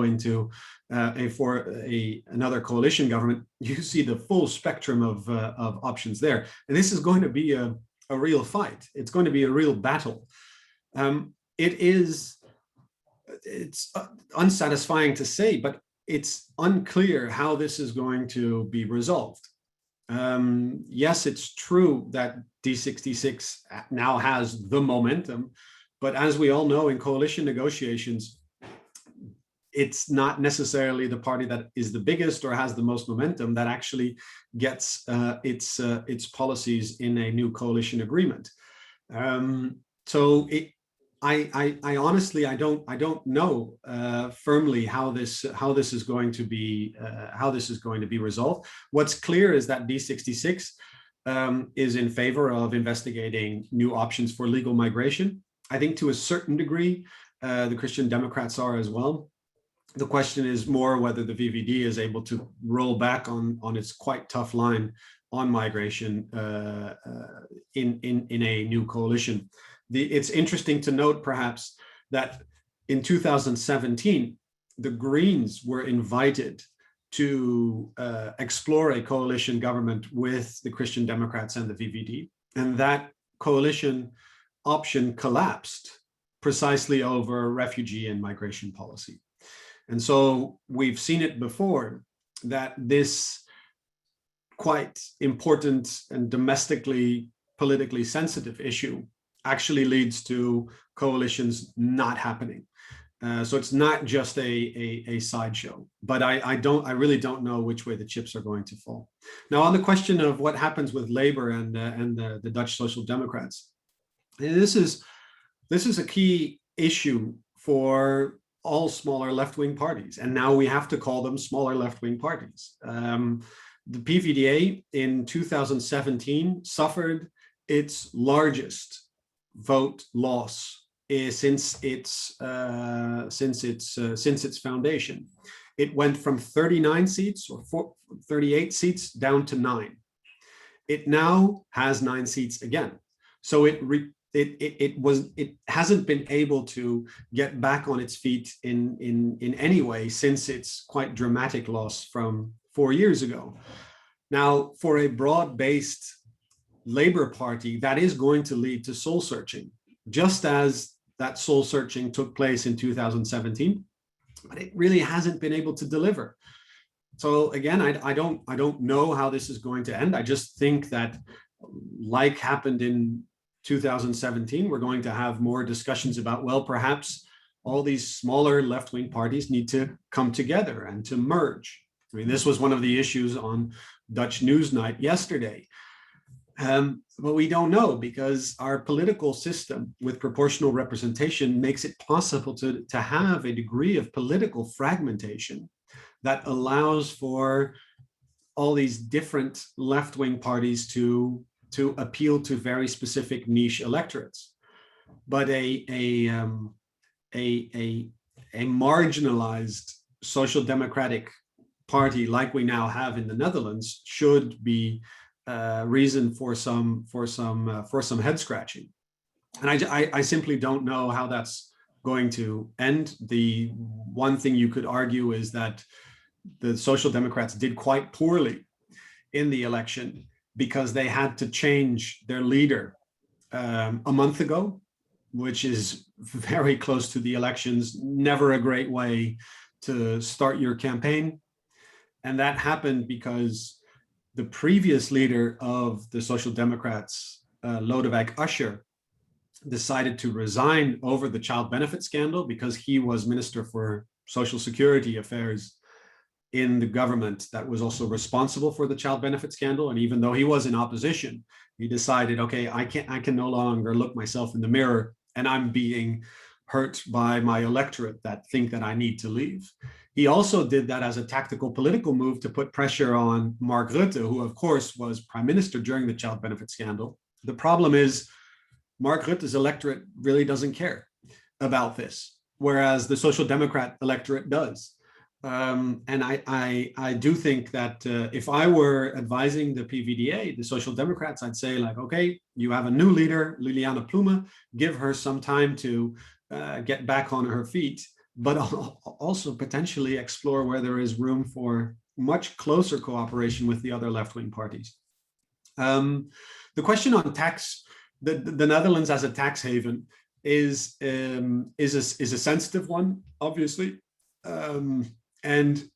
into another coalition government, you see the full spectrum of options there. And this is going to be a real fight. It's going to be a real battle. It's unsatisfying to say, but it's unclear how this is going to be resolved. Yes, it's true that D66 now has the momentum, but as we all know, in coalition negotiations, it's not necessarily the party that is the biggest or has the most momentum that actually gets its policies in a new coalition agreement. I honestly don't know firmly how this is going to be resolved. What's clear is that D66 is in favor of investigating new options for legal migration. I think to a certain degree, the Christian Democrats are as well. The question is more whether the VVD is able to roll back on its quite tough line on migration in a new coalition. It's interesting to note, perhaps, that in 2017, the Greens were invited to explore a coalition government with the Christian Democrats and the VVD, and that coalition option collapsed precisely over refugee and migration policy. And so we've seen it before, that this quite important and domestically, politically sensitive issue actually leads to coalitions not happening. So it's not just a sideshow, but I really don't know which way the chips are going to fall. Now, on the question of what happens with Labour and the Dutch Social Democrats, this is a key issue for all smaller left-wing parties, and now we have to call them smaller left-wing parties. The PVDA in 2017 suffered its largest vote loss since its foundation. It went from 39 seats or 38 seats down to 9. It now has 9 seats again. So it hasn't been able to get back on its feet in any way since its quite dramatic loss from 4 years ago. Now, for a broad-based Labour Party, that is going to lead to soul searching, just as that soul searching took place in 2017, but it really hasn't been able to deliver. So again, I don't know how this is going to end. I just think that, like happened in 2017, we're going to have more discussions about, well, perhaps all these smaller left-wing parties need to come together and to merge. I mean, this was one of the issues on Dutch Newsnight yesterday. But we don't know, because our political system with proportional representation makes it possible to have a degree of political fragmentation that allows for all these different left-wing parties to appeal to very specific niche electorates. But a marginalized social democratic party like we now have in the Netherlands should be reason for some head scratching, and I simply don't know how that's going to end. The one thing you could argue is that the Social Democrats did quite poorly in the election because they had to change their leader a month ago, which is very close to the elections. Never a great way to start your campaign, and that happened because the previous leader of the Social Democrats, Lodewijk Asscher, decided to resign over the child benefit scandal because he was Minister for Social Security Affairs in the government that was also responsible for the child benefit scandal. And even though he was in opposition, he decided, okay, I can no longer look myself in the mirror, and I'm being hurt by my electorate that think that I need to leave. He also did that as a tactical political move to put pressure on Mark Rutte, who of course was prime minister during the child benefit scandal. The problem is Mark Rutte's electorate really doesn't care about this, whereas the Social Democrat electorate does. And I do think that if I were advising the PVDA, the Social Democrats, I'd say, like, okay, you have a new leader, Liliane Ploemen, give her some time to get back on her feet, but also potentially explore where there is room for much closer cooperation with the other left-wing parties. The question on tax, the Netherlands as a tax haven is a sensitive one, obviously. And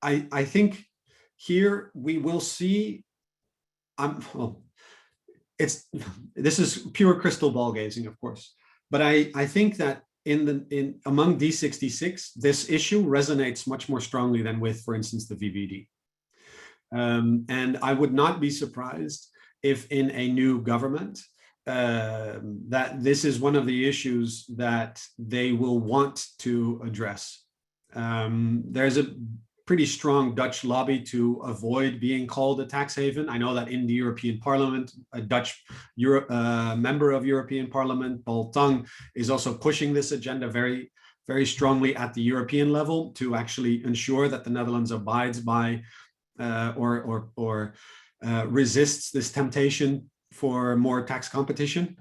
I think here we will see, this is pure crystal ball gazing, of course, but I think that among D66, this issue resonates much more strongly than with, for instance, the VVD. And I would not be surprised if in a new government that this is one of the issues that they will want to address. There's a pretty strong Dutch lobby to avoid being called a tax haven. I know that in the European Parliament, a Dutch member of European Parliament, Paul Tang, is also pushing this agenda very, very strongly at the European level to actually ensure that the Netherlands abides by or resists this temptation for more tax competition.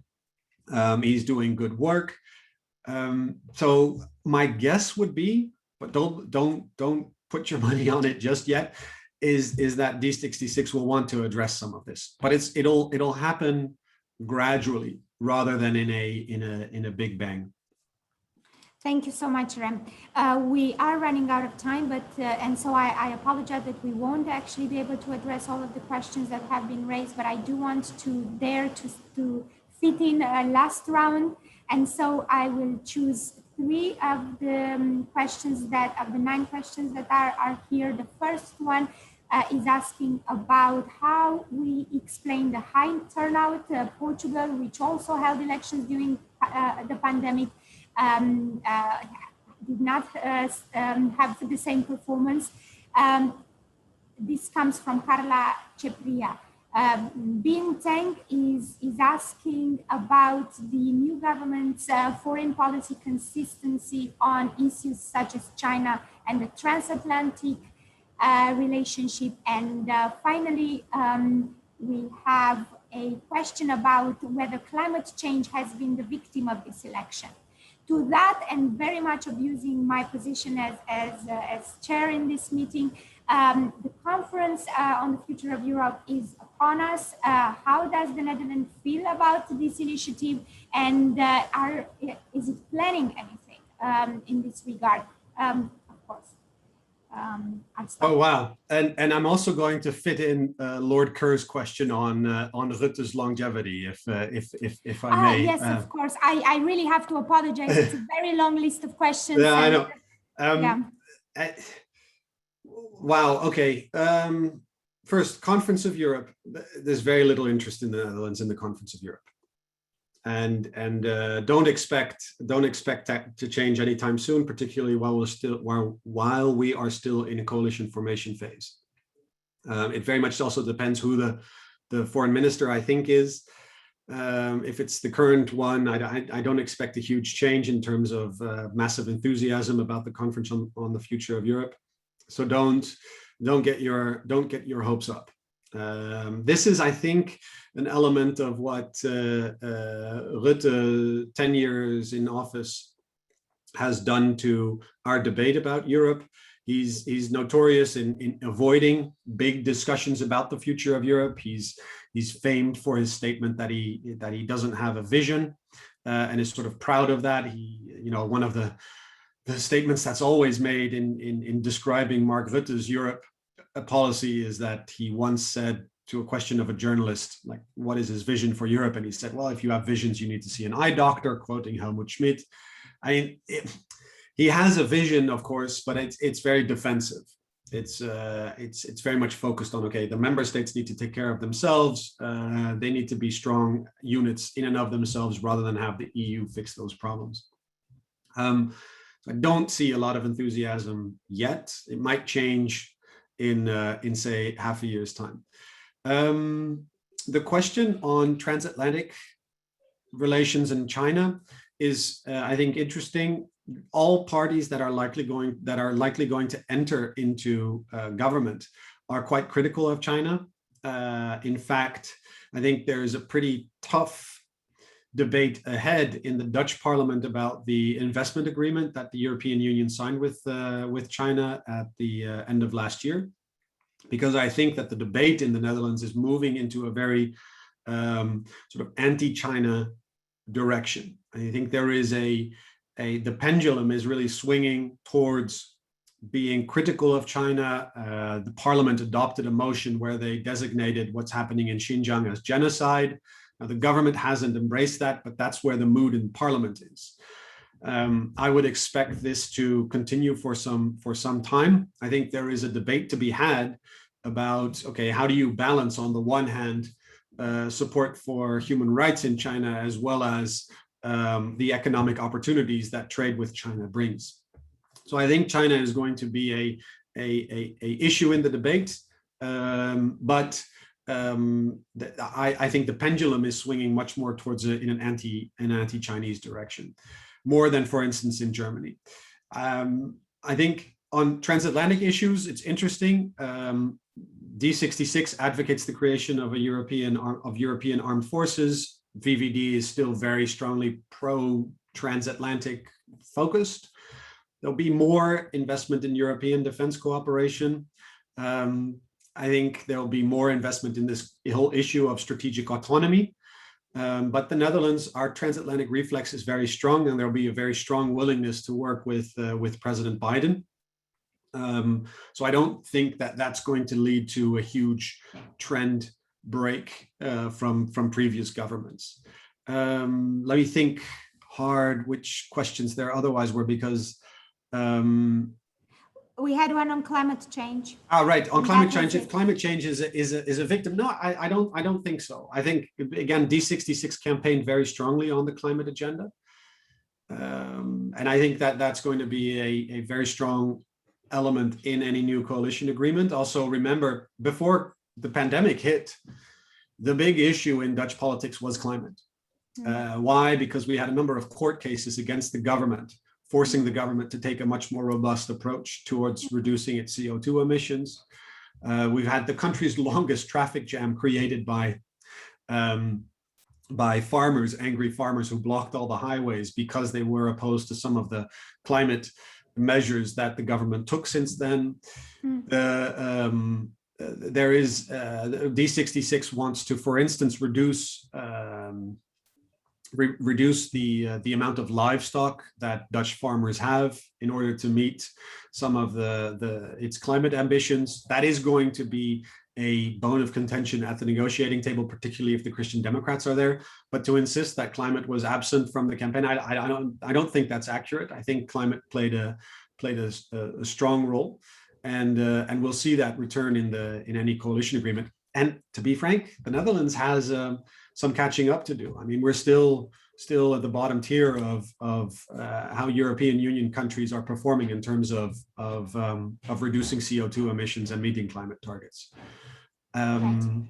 He's doing good work. So my guess would be, but don't put your money on it just yet, is that D66 will want to address some of this, but it'll happen gradually rather than in a big bang. Thank you so much, Rem. We are running out of time, but and so I apologize that we won't actually be able to address all of the questions that have been raised, but I do want to dare to fit in a last round. And so I will choose 3 of the questions of the 9 questions that are here. The first one is asking about how we explain the high turnout. Portugal, which also held elections during the pandemic, did not have the same performance. This comes from Carla Cepria. Bintang is asking about the new government's foreign policy consistency on issues such as China and the transatlantic relationship. And finally, we have a question about whether climate change has been the victim of this election. To that, and very much abusing my position as chair in this meeting, the conference on the future of Europe is upon us. How does the Netherlands feel about this initiative, and is it planning anything in this regard? Of course. Oh wow! And I'm also going to fit in Lord Kerr's question on Rutte's longevity, if I may. Yes, of course. I really have to apologize. It's a very long list of questions. Yeah, I know. Wow. Okay. First, Conference of Europe. There's very little interest in the Netherlands in the Conference of Europe, and don't expect that to change anytime soon, particularly while we are still in a coalition formation phase. It very much also depends who the foreign minister, I think, is. If it's the current one, I don't expect a huge change in terms of massive enthusiasm about the conference on the future of Europe. So don't get your hopes up. This is, I think, an element of what Rutte, 10 years in office, has done to our debate about Europe. He's notorious in avoiding big discussions about the future of Europe. He's famed for his statement that he doesn't have a vision, and is sort of proud of that. One of the statements that's always made in describing Mark Rutte's Europe policy is that he once said to a question of a journalist, like, what is his vision for Europe? And he said, well, if you have visions, you need to see an eye doctor, quoting Helmut Schmidt. I mean, he has a vision, of course, but it's very defensive. It's very much focused on, okay, the member states need to take care of themselves. They need to be strong units in and of themselves rather than have the EU fix those problems. I don't see a lot of enthusiasm yet. It might change in say half a year's time. The question on transatlantic relations in China is, I think, interesting. All parties that are likely going to enter into government are quite critical of China. In fact, I think there is a pretty tough debate ahead in the Dutch Parliament about the investment agreement that the European Union signed with China at the end of last year, because I think that the debate in the Netherlands is moving into a very sort of anti-China direction. I think there is the pendulum is really swinging towards being critical of China. The Parliament adopted a motion where they designated what's happening in Xinjiang as genocide. Now, the government hasn't embraced that, but that's where the mood in Parliament is. I would expect this to continue for some time. I think there is a debate to be had about, okay, how do you balance, on the one hand, support for human rights in China, as well as the economic opportunities that trade with China brings. So I think China is going to be a issue in the debate, but I think the pendulum is swinging much more towards in an anti-Chinese direction, more than, for instance, in Germany. I think on transatlantic issues, it's interesting. D66 advocates the creation of European armed forces. VVD is still very strongly pro-transatlantic focused. There'll be more investment in European defense cooperation. I think there'll be more investment in this whole issue of strategic autonomy. But the Netherlands, our transatlantic reflex is very strong, and there'll be a very strong willingness to work with President Biden. So I don't think that that's going to lead to a huge trend break from previous governments. Let me think hard which questions there otherwise were, because we had one on climate change. Right, on And climate that change. was If it. climate change is a victim, no, I don't think so. I think, again, D66 campaigned very strongly on the climate agenda, and I think that that's going to be a very strong element in any new coalition agreement. Also, remember, before the pandemic hit, the big issue in Dutch politics was climate. Why? Because we had a number of court cases against the government, forcing the government to take a much more robust approach towards reducing its CO2 emissions. We've had the country's longest traffic jam created by farmers, angry farmers who blocked all the highways because they were opposed to some of the climate measures that the government took since then. There is D66 wants to, for instance, reduce the amount of livestock that Dutch farmers have in order to meet some of its climate ambitions. That is going to be a bone of contention at the negotiating table, particularly if the Christian Democrats are there. But to insist that climate was absent from the campaign, I don't think that's accurate. I think climate played a strong role, and we'll see that return in any coalition agreement. And to be frank, the Netherlands has some catching up to do. I mean, we're still at the bottom tier of how European Union countries are performing in terms of reducing CO2 emissions and meeting climate targets. Thank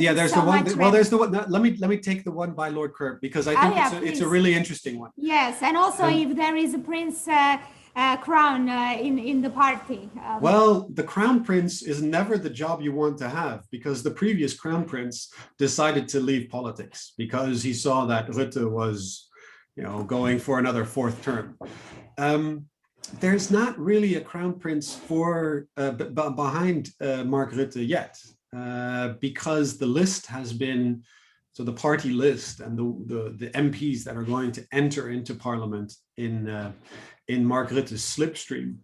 yeah, you there's so the one. much, Well, there's the one. Let me take the one by Lord Kirk, because I think it's a really interesting one. Yes, and also if there is a prince crown in the party. Well, the crown prince is never the job you want to have, because the previous crown prince decided to leave politics because he saw that Rutte was, going for another fourth term. There's not really a crown prince behind Mark Rutte yet, because the list has been, so the party list and the MPs that are going to enter into parliament in Mark Rutte's slipstream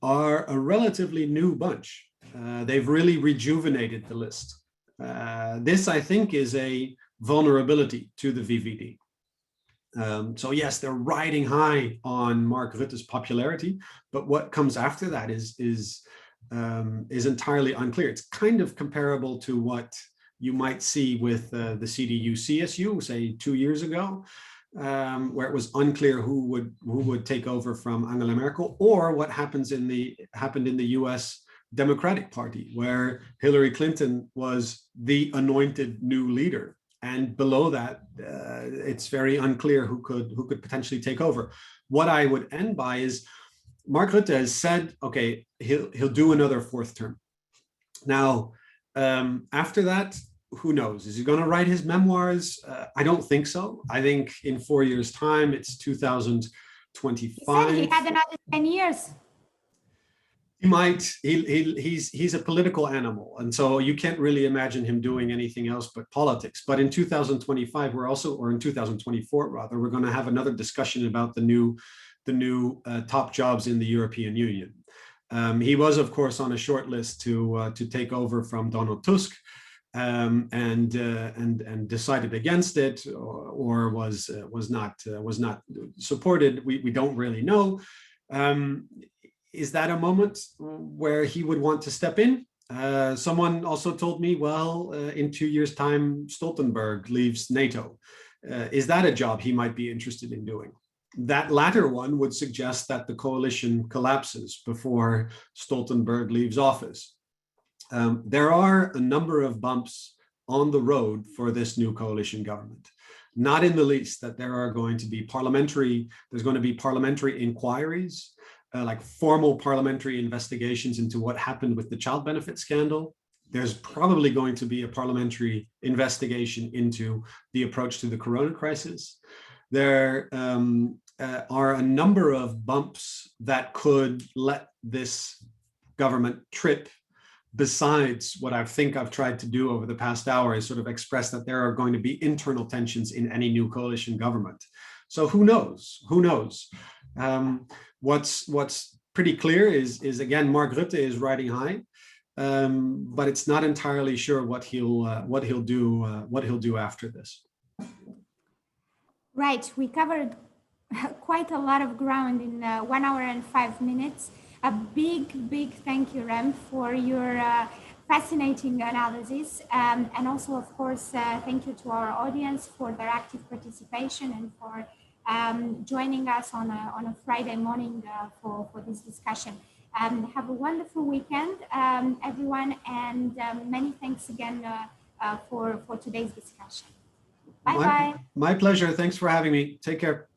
are a relatively new bunch. They've really rejuvenated the list. This, I think, is a vulnerability to the VVD. So yes, they're riding high on Mark Rutte's popularity, but what comes after that is entirely unclear. It's kind of comparable to what you might see with the CDU-CSU, say 2 years ago, where it was unclear who would take over from Angela Merkel, or what happened in the US Democratic Party, where Hillary Clinton was the anointed new leader. And below that, it's very unclear who could potentially take over. What I would end by is Mark Rutte has said, okay, he'll do another fourth term. Now, after that, who knows? Is he going to write his memoirs? I don't think so. I think in 4 years' time, it's 2025. He had another 10 years. He might. He's a political animal, and so you can't really imagine him doing anything else but politics. But in 2025, or in 2024 rather, we're going to have another discussion about the new top jobs in the European Union. He was, of course, on a short list to take over from Donald Tusk. And decided against it, or was not supported. We don't really know. Is that a moment where he would want to step in? Someone also told me, well, in 2 years' time, Stoltenberg leaves NATO. Is that a job he might be interested in doing? That latter one would suggest that the coalition collapses before Stoltenberg leaves office. There are a number of bumps on the road for this new coalition government, not in the least that there's going to be parliamentary inquiries, like formal parliamentary investigations into what happened with the child benefit scandal. There's probably going to be a parliamentary investigation into the approach to the corona crisis. There are a number of bumps that could let this government trip, besides what I think I've tried to do over the past hour, is sort of express that there are going to be internal tensions in any new coalition government. So who knows? Who knows? What's pretty clear is again, Mark Rutte is riding high, but it's not entirely sure what he'll do after this. Right, we covered quite a lot of ground in 1 hour and 5 minutes. A big thank you, Rem, for your fascinating analysis. And also, of course, thank you to our audience for their active participation and for joining us on a Friday morning for this discussion. Have a wonderful weekend, everyone, and many thanks again for today's discussion. Bye-bye. My pleasure. Thanks for having me. Take care.